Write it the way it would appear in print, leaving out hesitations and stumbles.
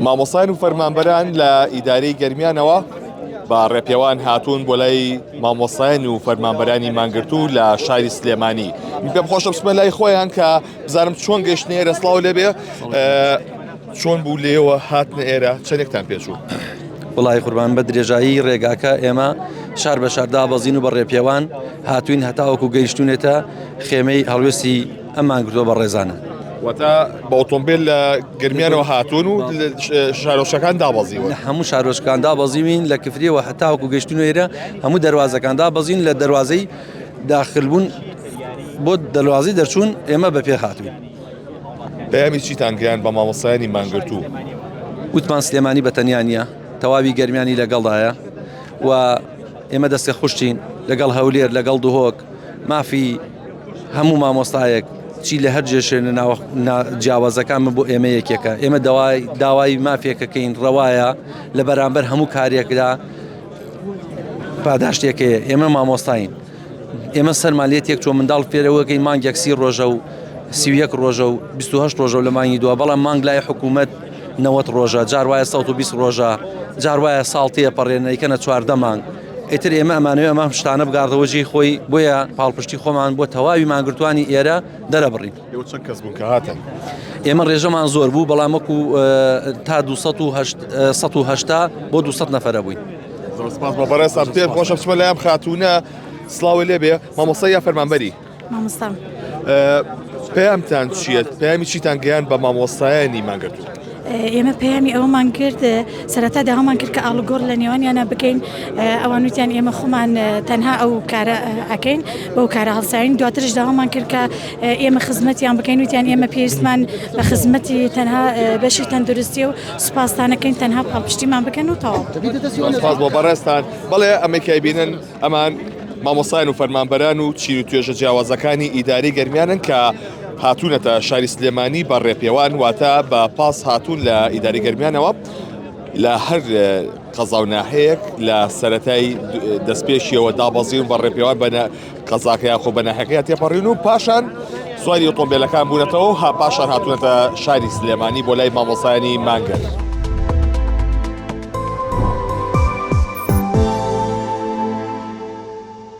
مامۆستایان و فەرمانبەران لە ئیدارەی گەرمیانەوە بە ڕێپێوان هاتوون بۆ لای مامۆستایان و فەرمانبەرانی مانگرتوو لە شاری سلێمانی. پێم خۆشە بچمە لای خۆیان کە بزانم چۆن گەیشتنە ئێرە. سڵاو لێبێ، چۆن بوو لێوە هاتنە ئێرە، چەندێکتان پێچوو؟ وڵای قوربان بە درێژایی ڕێگاکە ئێمە شار بە شار دابەزین و بە ڕێپێوان هاتوین هەتاوەکو گەیشتونێتە خێمەی هەڵوێستی ئەم مانگرتووە بە ڕێزانە. واتە بە ئۆتۆمبیل لە گرمیانەوە هاتوون و شارۆچەکان دابەزیوە. هەموو شارۆچکان دابەزیوین لە کفریەوە هەتاوەکو گەیشتون ئێرە هەموو دەواازەکان دابەزین لە دەواازەی داخلبوون بۆ دەواازەی دەرچوون ئێمە بە پێ هاتوین. پەیامی چیتان گەیان بە مامۆستایانی مانگرتوو؟ وتمان سلێمانی بەتەنیا نییە، تەواوی گەرمیانی لەگەڵدایە و ئێمە دەستێ خوشتین لەگەڵ هەولێر لەگەڵ دوهۆک مافی هەموو مامۆستایەک چی لە هەر جێشێنە جیاوازەکان من بۆ ئێمە یەکێکە. ئێمە داوای مافێکەکەین ڕەوایە لە بەرامبەر هەموو کارێکدا پاداشتێکەیە. ئێمە مامۆستاین، ئێمە سەرمالیەتێک چۆ منداڵ فێرەوەکەی مانگێک 30 ڕۆژە و 31 ڕۆژە و 28 ڕۆژە لە مانگی دووە، بەڵام مانگ لای حکوومەت 90 ڕۆژە، جار وایە 120 ڕۆژە، جار وایە ساڵتەیە پەڕێنەیکەنە 14 مانگ. ئیتر ئێمە ئەمانەوە ئەمە شتانە بگاردەوەژی خۆی بۆیە پاڵپشتی خۆمان بۆ تەواوی مانگرتوانی ئێرە دەرەبڕین. چەند کەس بوون کە هاتن؟ ئێمە ڕێژەمان زۆر بوو، بەڵام وەکو تا 280 بۆ 200 نەفەرە بووین. سپاس بە بەڕێستان. پێم خۆشە بچمە لایەم خاتوونە. سڵاوی لێبێ، مامۆستا یا فەرمانبەری؟ مامۆستا. پەیامتان چییە؟ پەیامی چیتان گەیان بە مامۆستایانی مانگرتوو؟ ئێمە پەیامی ئەوەمان کرد سەرەتا داوامان کرد کە ئاڵگۆڕ لە نێوانیانە بکەین. ئەوان وتیان ئێمە خۆمان تەنها ئەو کارە ئەکەین بەو کارە هەڵساین. دواترش داوامان کرد کە ئێمە خزمەتیان بکەین، وتیان ئێمە پێویستمان بە خزمەتی تەنها بەشی تەندروستی و سوپاسدانەکەین، تەنها پاڵپشتیمان بکەن و تەواو. سپاس بۆ بەڕێستان. بەڵێ ئەمەکای بینن ئەمان مامۆستایان و فەرمانبەران و چیر و توێژە جیاوازەکانی ئیداری گەرمیانن کە هاتوونەتە شاری سلێمانی بە ڕێپێوان، واتە بە پاس هاتوون لە ئیداری گەرمیانەوە لە هەر قەزا و ناحەیەک لە سەرەتای دەستپێشیەوە دابەزین بە ڕێپێوان بە قەزاکەیان خۆ بە ناحەکەیان تێپەڕین و پاشان سواری ئۆتۆمبیلەکان بوونەتەوە و پاشان هاتوونەتە شاری سلێمانی بۆ لای مامۆستایانی مانگەر.